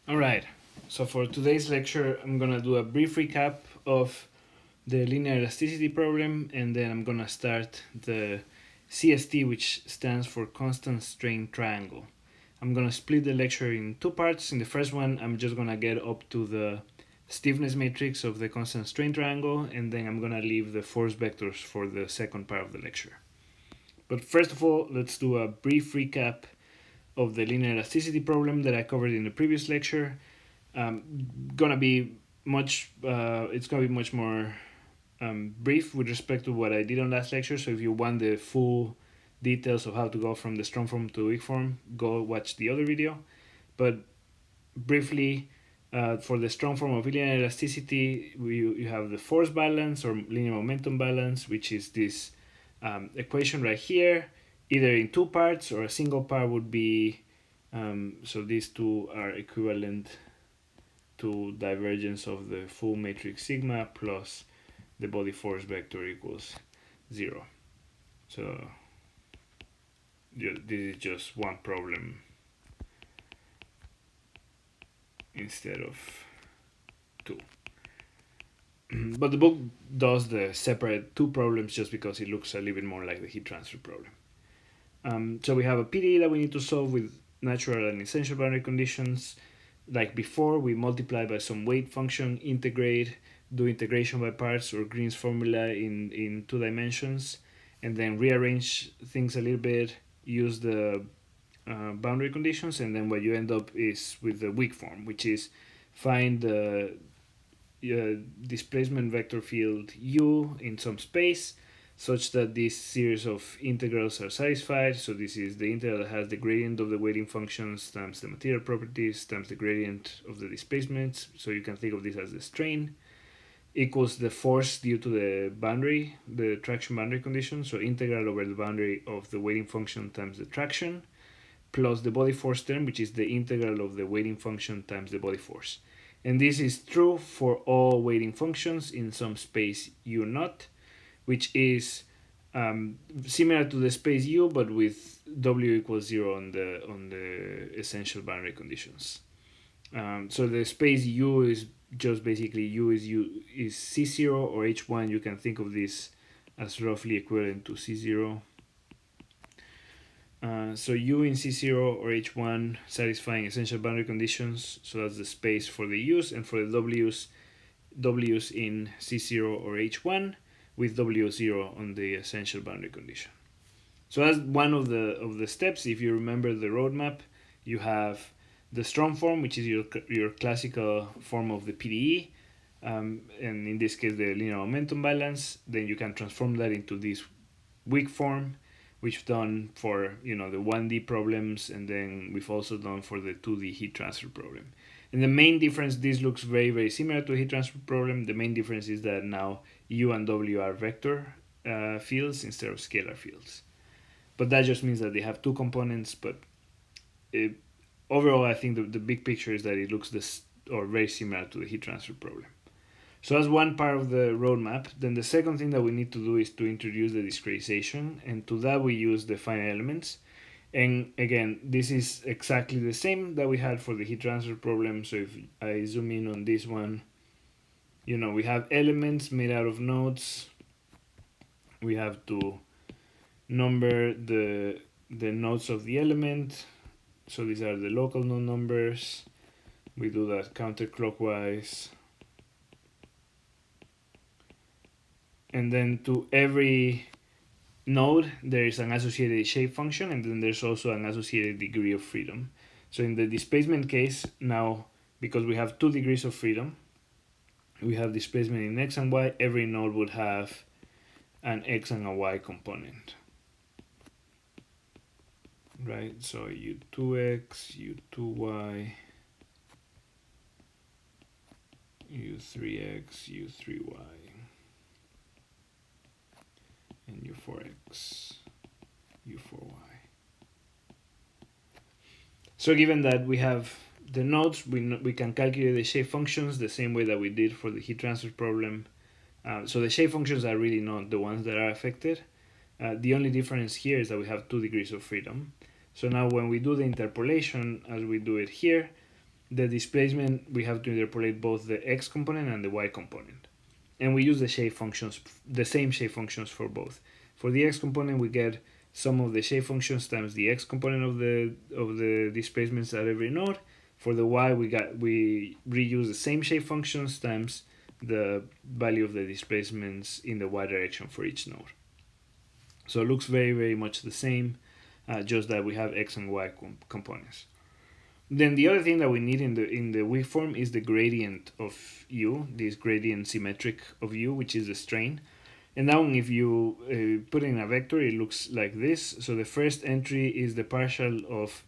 Alright, so for today's lecture, I'm gonna do a brief recap of the linear elasticity problem, and then I'm gonna start the CST, which stands for constant strain triangle. I'm gonna split the lecture in two parts. In the first one, I'm just gonna get up to the stiffness matrix of the constant strain triangle, and then I'm gonna leave the force vectors for the second part of the lecture. But first of all, let's do a brief recap of the linear elasticity problem that I covered in the previous lecture. Gonna be much it's gonna be much more brief with respect to what I did on last lecture. So if you want the full details of how to go from the strong form to weak form, go watch the other video. But briefly, for the strong form of linear elasticity, you have the force balance or linear momentum balance, which is this equation right here, either in two parts or a single part would be, so these two are equivalent to divergence of the full matrix sigma plus the body force vector equals 0. So this is just one problem instead of two. But the book does the separate two problems just because it looks a little bit more like the heat transfer problem. So we have a PDE that we need to solve with natural and essential boundary conditions. Like before, we multiply by some weight function, integrate, do integration by parts or Green's formula in 2 dimensions, and then rearrange things a little bit, use the boundary conditions, and then what you end up is with the weak form, which is find the displacement vector field u in some space such that this series of integrals are satisfied. So this is the integral that has the gradient of the weighting functions times the material properties times the gradient of the displacements. So you can think of this as the strain equals the force due to the boundary, the traction boundary condition. So integral over the boundary of the weighting function times the traction plus the body force term, which is the integral of the weighting function times the body force. And this is true for all weighting functions in some space u naught, which is similar to the space u, but with w equals 0 on the essential boundary conditions. So the space u is just basically u is c0 or h1. You can think of this as roughly equivalent to c0. So u in c0 or h1 satisfying essential boundary conditions. So that's the space for the u's, and for the w's in c0 or h1 with w0 on the essential boundary condition. So that's one of the steps. If you remember the roadmap, you have the strong form, which is your classical form of the PDE, and in this case the linear momentum balance. Then you can transform that into this weak form, which we've done for the 1D problems, and then we've also done for the 2D heat transfer problem. And the main difference, this looks very, very similar to a heat transfer problem. The main difference is that now U and W are vector fields instead of scalar fields. But that just means that they have two components. But overall, I think the big picture is that it looks very similar to the heat transfer problem. So that's one part of the roadmap. Then the second thing that we need to do is to introduce the discretization, and to that we use the finite elements. And again, this is exactly the same that we had for the heat transfer problem. So if I zoom in on this one, we have elements made out of nodes. We have to number the nodes of the element. So these are the local node numbers. We do that counterclockwise. And then to every node, there is an associated shape function, and then there's also an associated degree of freedom. So in the displacement case, now, because we have 2 degrees of freedom, we have displacement in x and y, every node would have an x and a y component. Right, so u2x, u2y, u3x, u3y, and u4x, u4y. So given that we have the nodes, we can calculate the shape functions the same way that we did for the heat transfer problem. So the shape functions are really not the ones that are affected. The only difference here is that we have 2 degrees of freedom. So now when we do the interpolation, as we do it here, the displacement, we have to interpolate both the x component and the y component. And we use the shape functions, the same shape functions for both. For the x component, we get sum of the shape functions times the x component of the displacements at every node. For the y, we reuse the same shape functions times the value of the displacements in the y direction for each node. So it looks very, very much the same, just that we have x and y components. Then the other thing that we need in the weak form is the gradient of u, this gradient symmetric of u, which is the strain. And now if you put in a vector, it looks like this. So the first entry is the partial of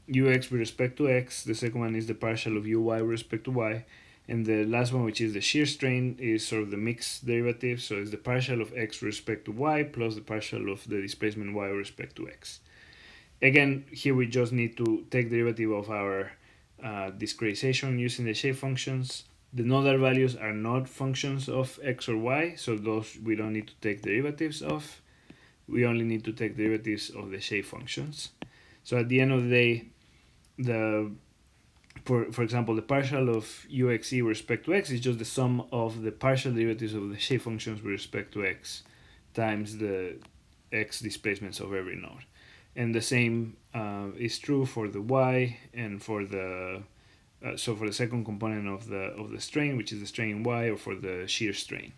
ux with respect to x. The second one is the partial of uy with respect to y. And the last one, which is the shear strain, is sort of the mixed derivative. So it's the partial of x with respect to y plus the partial of the displacement y with respect to x. Again, here we just need to take derivative of our discretization using the shape functions. The nodal values are not functions of x or y, so those we don't need to take derivatives of. We only need to take derivatives of the shape functions. So at the end of the day, for example, the partial of uxe with respect to x is just the sum of the partial derivatives of the shape functions with respect to x times the x displacements of every node. And the same is true for the y and for the so for the second component of the strain, which is the strain y, or for the shear strain.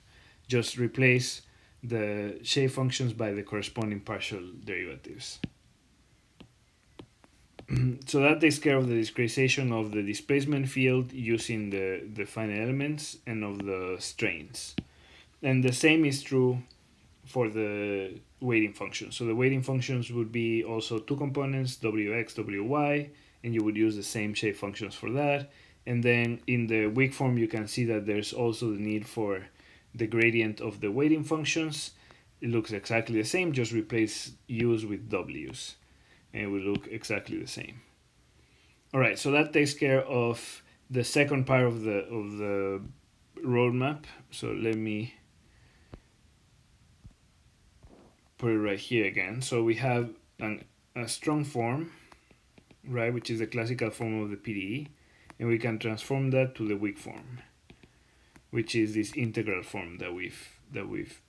Just replace the shape functions by the corresponding partial derivatives. So that takes care of the discretization of the displacement field using the finite elements and of the strains. And the same is true for the weighting functions. So the weighting functions would be also two components, wx, wy, and you would use the same shape functions for that. And then in the weak form, you can see that there's also the need for the gradient of the weighting functions. It looks exactly the same, just replace u's with w's, and it will look exactly the same. All right, so that takes care of the second part of the roadmap. So let me put it right here again. So we have a strong form, right, which is the classical form of the PDE, and we can transform that to the weak form, which is this integral form that we've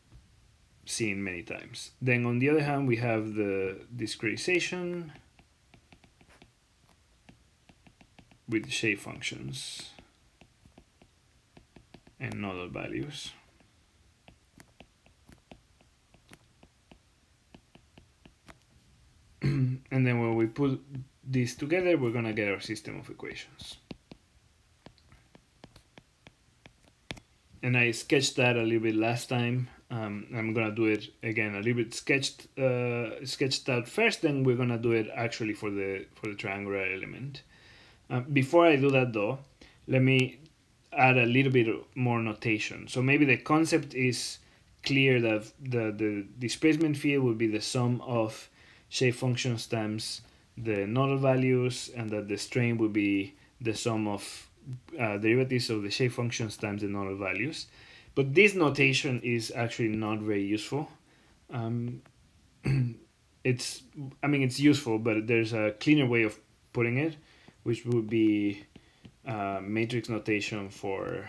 seen many times. Then on the other hand, we have the discretization with shape functions and nodal values. And then when we put these together, we're going to get our system of equations. And I sketched that a little bit last time. I'm going to do it again a little bit sketched out first, then we're going to do it actually for the triangular element. Before I do that though, let me add a little bit more notation. So maybe the concept is clear that the displacement field will be the sum of shape functions times the nodal values, and that the strain will be the sum of derivatives of the shape functions times the nodal values. But this notation is actually not very useful. It's useful, but there's a cleaner way of putting it, which would be matrix notation for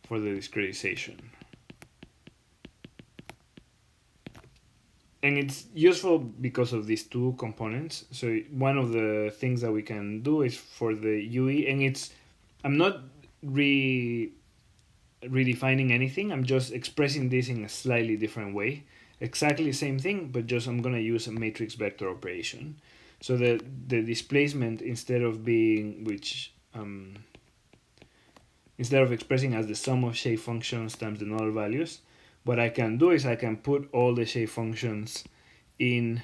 the discretization. And it's useful because of these two components. So one of the things that we can do is for the UE, and I'm not redefining anything. I'm just expressing this in a slightly different way. Exactly the same thing, but just I'm going to use a matrix vector operation. So the displacement, instead of expressing as the sum of shape functions times the nodal values, what I can do is I can put all the shape functions in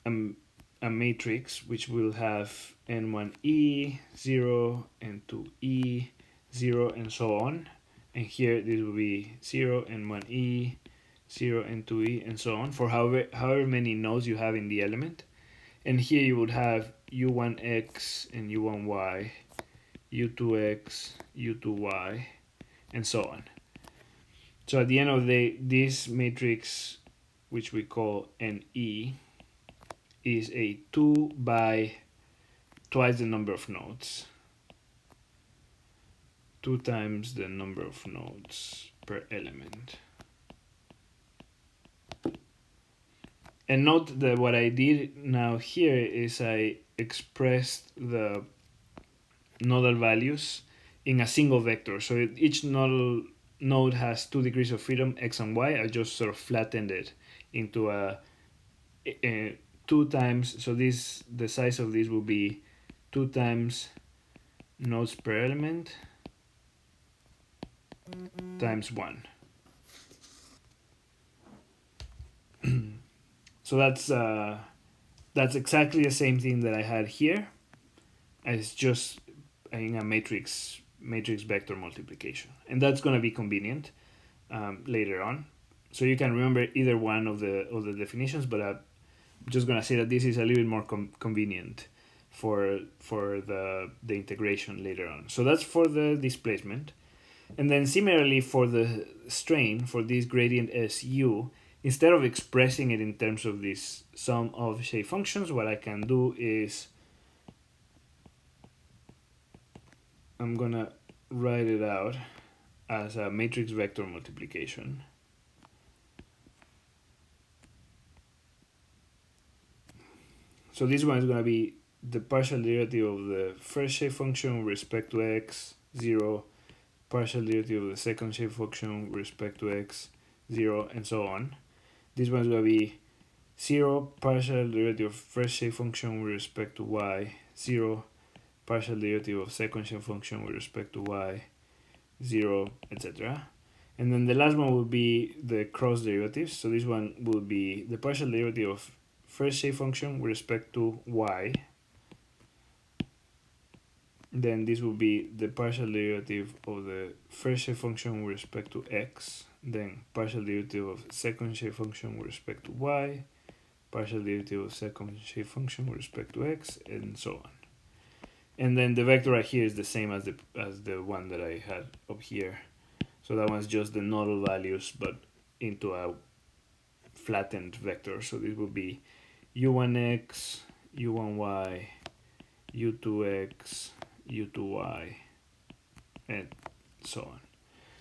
a matrix which will have n1e, 0, n2e, 0, and so on. And here this will be 0, n1e, 0, n2e, and so on for however many nodes you have in the element. And here you would have u1x and u1y, u2x, u2y, and so on. So at the end of the day, this matrix, which we call NE, is a 2 by twice the number of nodes. 2 times the number of nodes per element. And note that what I did now here is I expressed the nodal values in a single vector. So each nodal node has 2 degrees of freedom, x and y. I just sort of flattened it into a 2 times, so this, the size of this will be 2 times nodes per element times 1. So that's exactly the same thing that I had here. It's just in a matrix vector multiplication, and that's going to be convenient later on. So you can remember either one of the definitions, but I'm just going to say that this is a little bit more convenient for the integration later on. So that's for the displacement. And then similarly for the strain, for this gradient SU, instead of expressing it in terms of this sum of shape functions, what I can do is I'm gonna write it out as a matrix vector multiplication. So this one is gonna be the partial derivative of the first shape function with respect to x, 0, partial derivative of the second shape function with respect to x, 0, and so on. This one is going to be 0 partial derivative of first shape function with respect to y, 0 partial derivative of second shape function with respect to y, 0, etc. And then the last one will be the cross derivatives. So this one will be the partial derivative of first shape function with respect to y. Then this will be the partial derivative of the first shape function with respect to x. Then partial derivative of second shape function with respect to y. Partial derivative of second shape function with respect to x, and so on. And then the vector right here is the same as the one that I had up here. So that one's just the nodal values, but into a flattened vector. So this will be u1x, u1y, u2x, u2y, and so on.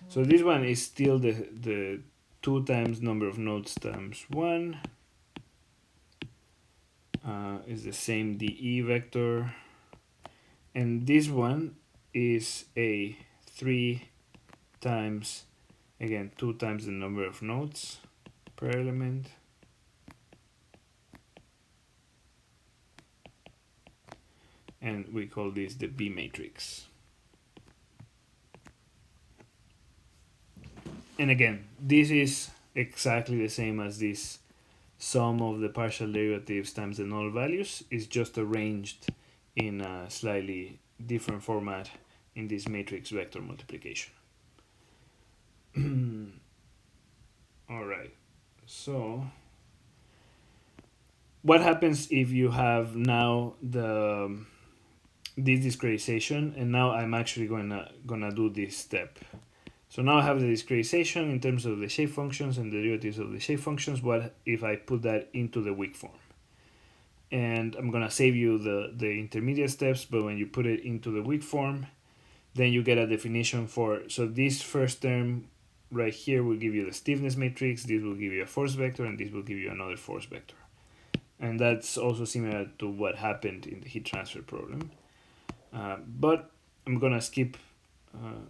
So this one is still the 2 times number of nodes times 1. Is the same dE vector. And this one is a 3 times, again, 2 times the number of nodes per element. And we call this the B matrix. And again, this is exactly the same as this sum of the partial derivatives times the null values. Is just arranged in a slightly different format in this matrix vector multiplication. All right, so what happens if you have now this discretization, and now I'm actually gonna do this step. So now I have the discretization in terms of the shape functions and the derivatives of the shape functions. What if I put that into the weak form? And I'm gonna save you the intermediate steps, but when you put it into the weak form, then you get a definition for, so this first term right here will give you the stiffness matrix, this will give you a force vector, and this will give you another force vector. And that's also similar to what happened in the heat transfer problem. But I'm gonna skip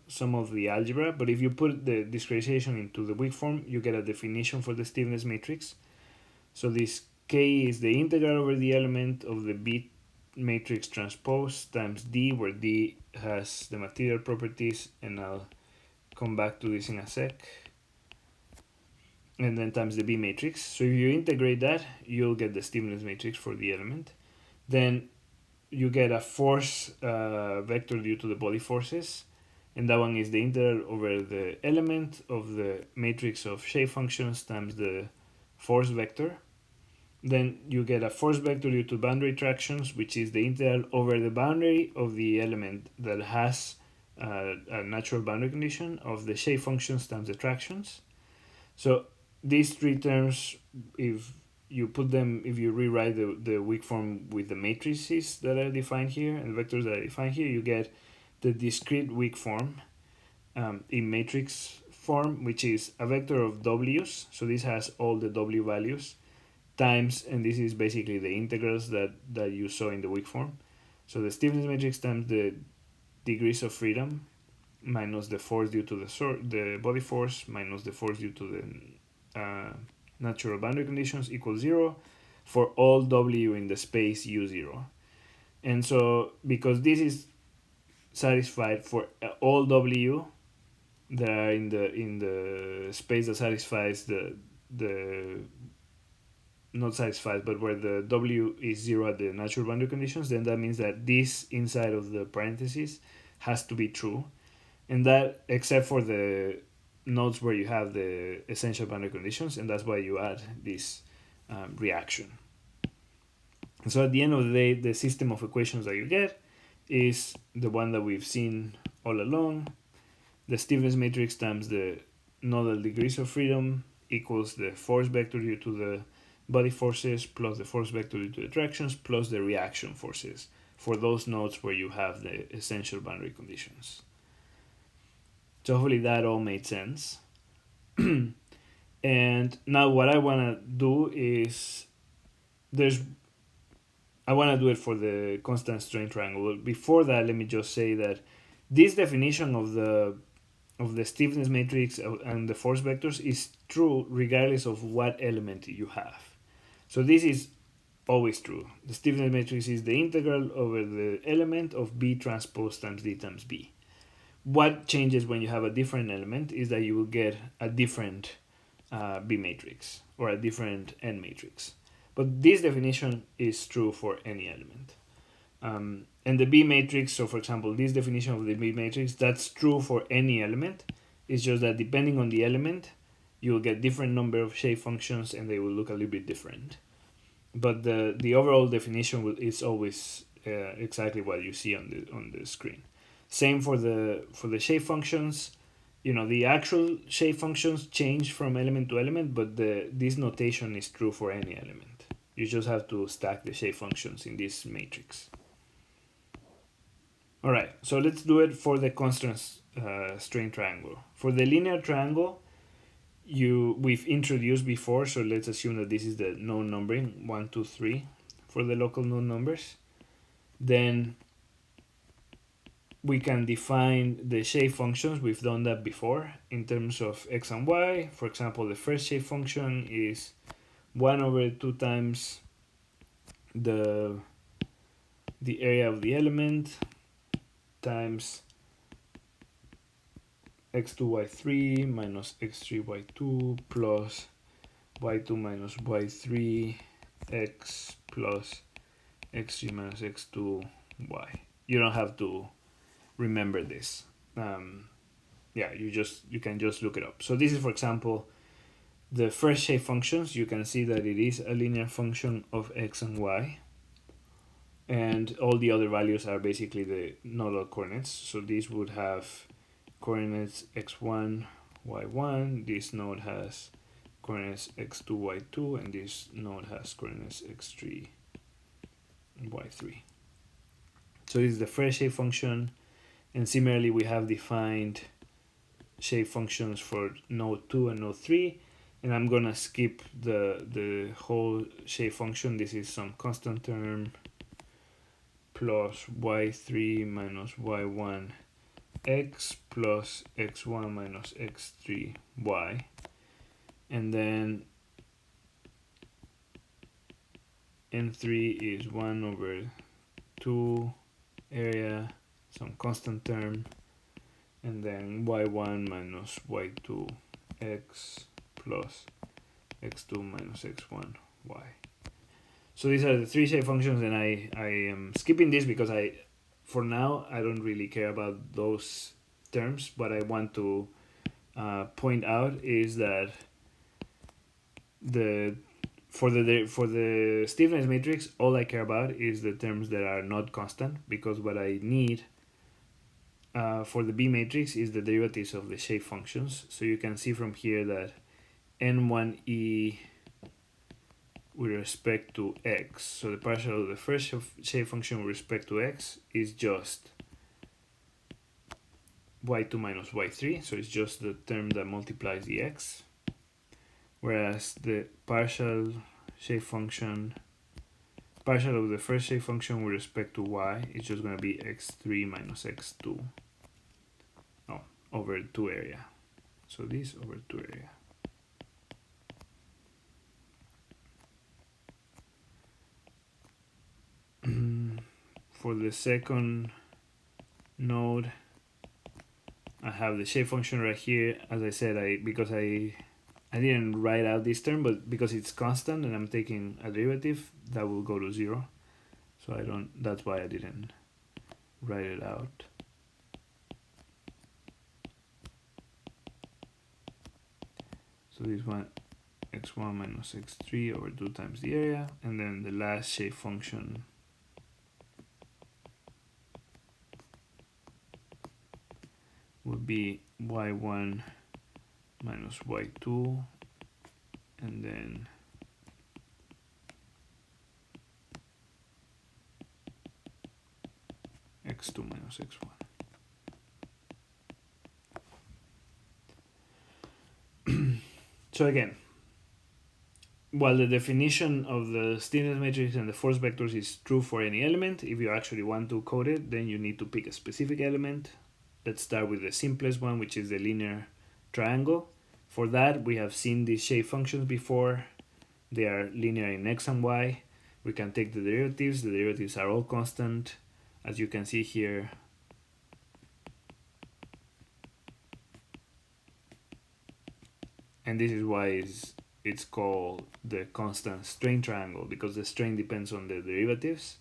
some of the algebra, but if you put the discretization into the weak form, you get a definition for the stiffness matrix. So this K is the integral over the element of the B matrix transpose times D, where D has the material properties, and I'll come back to this in a sec. And then times the B matrix. So if you integrate that, you'll get the stiffness matrix for the element. Then you get a force vector due to the body forces, and that one is the integral over the element of the matrix of shape functions times the force vector. Then you get a force vector due to boundary attractions, which is the integral over the boundary of the element that has a natural boundary condition of the shape functions times attractions. So these three terms, if you put them, if you rewrite the weak form with the matrices that are defined here and vectors that are defined here, you get the discrete weak form in matrix form, which is a vector of w's. So this has all the w values times, and this is basically the integrals that you saw in the weak form. So the stiffness matrix times the degrees of freedom minus the force due to the body force minus the force due to the natural boundary conditions equals 0 for all w in the space u0. And so because this is satisfied for all w that are in the space that satisfies the not satisfied, but where the w is 0 at the natural boundary conditions, then that means that this inside of the parentheses has to be true, and that except for the nodes where you have the essential boundary conditions, and that's why you add this reaction. And so at the end of the day, the system of equations that you get is the one that we've seen all along. The stiffness matrix times the nodal degrees of freedom equals the force vector due to the body forces plus the force vector due to the attractions plus the reaction forces for those nodes where you have the essential boundary conditions. So hopefully that all made sense. And now what I want to do is I want to do it for the constant strain triangle. Before that, let me just say that this definition of the stiffness matrix and the force vectors is true regardless of what element you have. So this is always true. The stiffness matrix is the integral over the element of B transpose times D times B. What changes when you have a different element is that you will get a different B matrix or a different N matrix. But this definition is true for any element. And the B matrix, so for example, this definition of the B matrix, that's true for any element. It's just that depending on the element, you will get different number of shape functions and they will look a little bit different. But the overall definition is always exactly what you see on the screen. Same for the shape functions. You know, the actual shape functions change from element to element, but this notation is true for any element. You just have to stack the shape functions in this matrix. All right, so let's do it for the constant strain triangle. For the linear triangle, we've introduced before, so let's assume that this is the known numbering 1, 2, 3 for the local known numbers. Then we can define the shape functions. We've done that before in terms of x and y. For example, the first shape function is 1 over 2 times the area of the element times x2 y3 minus x3 y2 plus y2 minus y3 x plus x3 minus x2 y. You don't have to remember this. You can just look it up. So this is, for example, the first shape functions. You can see that it is a linear function of x and y, and all the other values are basically the nodal coordinates. So these would have coordinates x1, y1, this node has coordinates x2, y2, and this node has coordinates x3 and y3. So this is the first shape function, and similarly we have defined shape functions for node 2 and node 3, and I'm gonna skip the whole shape function. This is some constant term plus y3 minus y1 x plus x1 minus x3 y, and then n3 is 1 over 2 area, some constant term, and then y1 minus y2 x plus x2 minus x1 y. So these are the three shape functions, and I am skipping this because for now I don't really care about those terms. What I want to point out is that for the stiffness matrix, all I care about is the terms that are not constant, because what I need for the B matrix is the derivatives of the shape functions. So you can see from here that n1e with respect to x. So the partial of the first shape function with respect to x is just y2 minus y3, so it's just the term that multiplies the x, whereas the partial of the first shape function with respect to y is just going to be x3 minus x2 over 2 area. So this over 2 area. For the second node, I have the shape function right here. As I said, because I didn't write out this term, but because it's constant and I'm taking a derivative, that will go to 0. So that's why I didn't write it out. So this one, x1 minus x3 over 2 times the area, and then the last shape function would be y1 minus y2, and then x2 minus x1. So again, while the definition of the stiffness matrix and the force vectors is true for any element, if you actually want to code it, then you need to pick a specific element. Let's start with the simplest one, which is the linear triangle. For that, we have seen these shape functions before. They are linear in x and y. We can take the derivatives. The derivatives are all constant, as you can see here. And this is why it's called the constant strain triangle, because the strain depends on the derivatives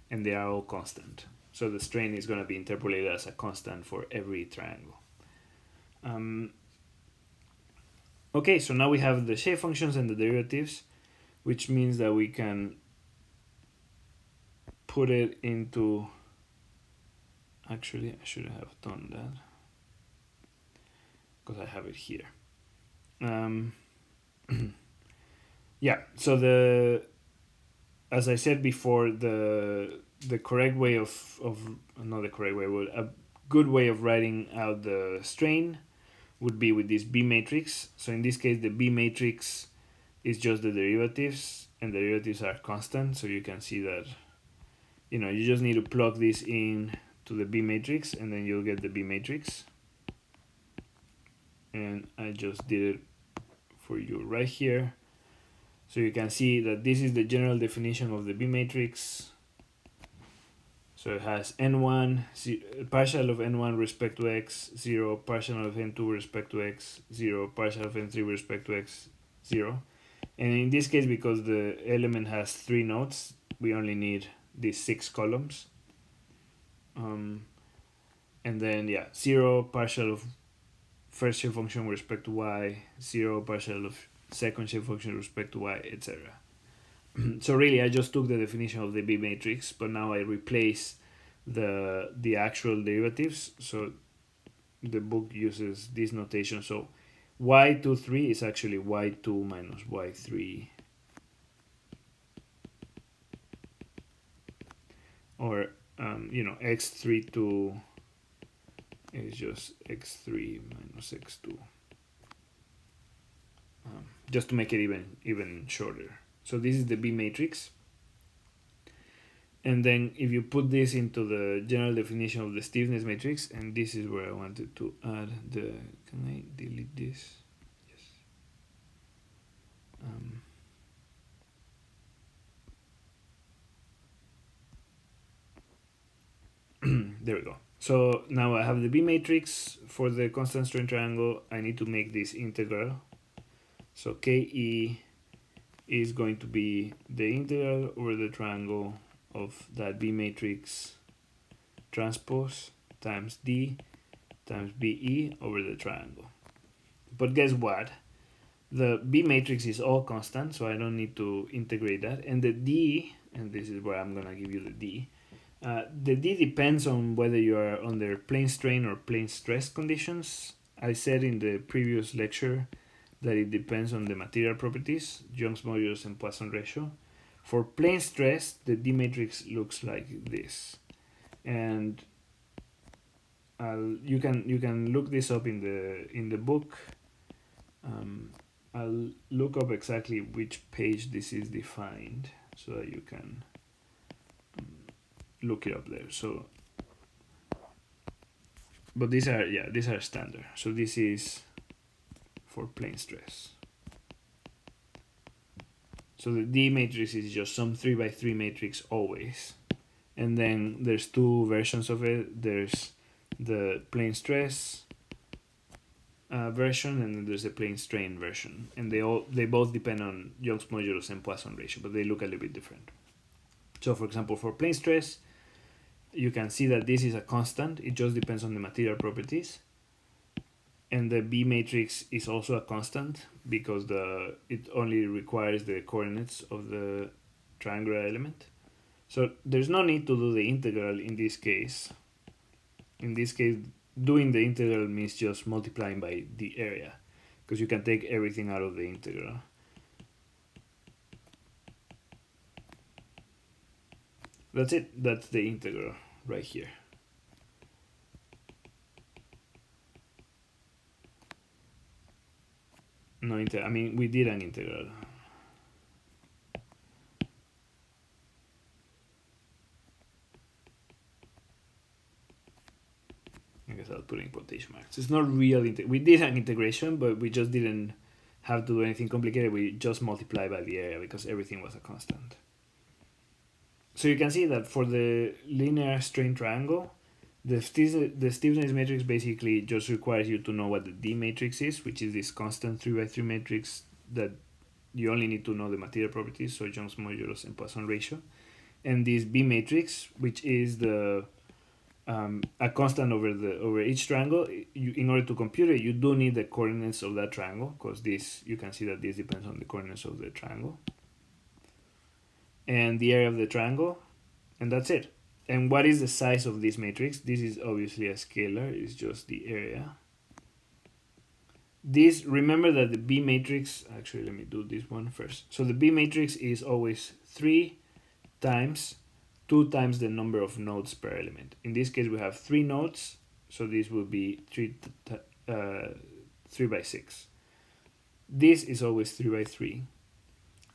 and they are all constant. So the strain is going to be interpolated as a constant for every triangle. Okay, so now we have the shape functions and the derivatives, which means that we can put it into... Actually, I should have done that because I have it here. Yeah, so as I said before, the correct way not the correct way, but a good way of writing out the strain would be with this B matrix. So in this case, the B matrix is just the derivatives, and the derivatives are constant. So you can see that, you just need to plug this in to the B matrix, and then you'll get the B matrix. And I just did it for you right here. So you can see that this is the general definition of the B matrix. So it has n1, partial of n1 respect to x, 0, partial of n2 respect to x, 0, partial of n3 respect to x, 0. And in this case, because the element has 3 nodes, we only need these 6 columns. And then, 0 partial of first shape function with respect to y, 0 partial of second shape function with respect to y, etc. So really, I just took the definition of the B matrix, but now I replace the actual derivatives. So the book uses this notation. So y23 is actually y2 minus y3. Or, x32 is just x3 minus x2. Just to make it even shorter. So this is the B matrix. And then if you put this into the general definition of the stiffness matrix, and this is where I wanted to add can I delete this? Yes. There we go. So now I have the B matrix for the constant strain triangle. I need to make this integral. So KE is going to be the integral over the triangle of that B matrix transpose times D times BE over the triangle. But guess what? The B matrix is all constant, so I don't need to integrate that. And the D, and this is where I'm going to give you the D depends on whether you are under plane strain or plane stress conditions. I said in the previous lecture that it depends on the material properties, Young's modulus and Poisson ratio. For plane stress, the D matrix looks like this, and you can look this up in the book. I'll look up exactly which page this is defined so that you can look it up there. So, but these are standard. So this is for plane stress. So the D matrix is just some 3x3 matrix always. And then there's two versions of it. There's the plane stress version, and then there's the plane strain version. And they both depend on Young's modulus and Poisson ratio, but they look a little bit different. So for example, for plane stress, you can see that this is a constant. It just depends on the material properties. And the B matrix is also a constant because it only requires the coordinates of the triangular element. So there's no need to do the integral in this case. In this case, doing the integral means just multiplying by the area, because you can take everything out of the integral. That's it. That's the integral right here. No I mean, we did an integral. I guess I'll put in quotation marks. It's not real. We did an integration, but we just didn't have to do anything complicated. We just multiply by the area because everything was a constant. So you can see that for the linear strain triangle, the stiffness matrix basically just requires you to know what the D matrix is, which is this constant 3x3 matrix that you only need to know the material properties, so Young's modulus and Poisson ratio. And this B matrix, which is the a constant over each triangle. In order to compute it, you do need the coordinates of that triangle, because you can see that this depends on the coordinates of the triangle and the area of the triangle, and that's it. And what is the size of this matrix? This is obviously a scalar. It's just the area. Remember that the B matrix, actually let me do this one first. So the B matrix is always 3 times 2 times the number of nodes per element. In this case, we have 3 nodes, so this will be 3 by 6. This is always 3 by 3.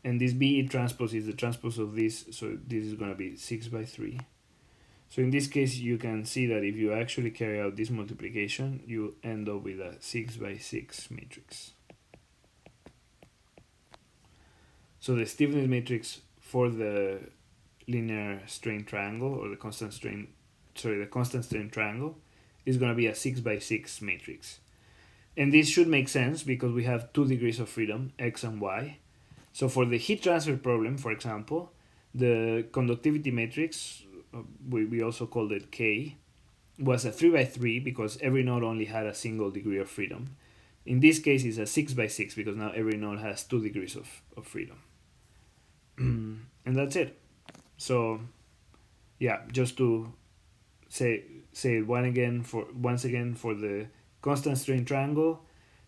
And this B transpose is the transpose of this, so this is going to be 6 by 3. So in this case, you can see that if you actually carry out this multiplication, you end up with a 6 by 6 matrix. So the stiffness matrix for the linear strain triangle, or the constant strain triangle, is going to be a 6 by 6 matrix. And this should make sense because we have 2 degrees of freedom, x and y. So for the heat transfer problem, for example, the conductivity matrix, we also called it K, was a 3 by 3 because every node only had a single degree of freedom. In this case, it's a 6 by 6 because now every node has 2 degrees of freedom. And that's it. So yeah, just to say it once again for the constant strain triangle,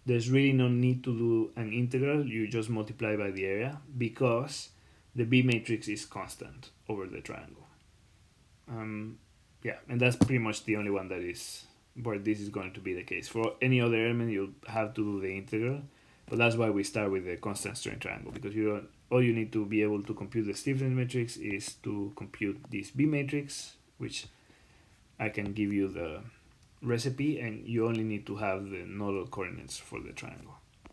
there's really no need to do an integral. You just multiply by the area because the B matrix is constant over the triangle. Yeah, and that's pretty much the only one that is where this is going to be the case. For any other element, you'll have to do the integral, but that's why we start with the constant strain triangle, because all you need to be able to compute the stiffness matrix is to compute this B matrix, which I can give you the recipe, and you only need to have the nodal coordinates for the triangle.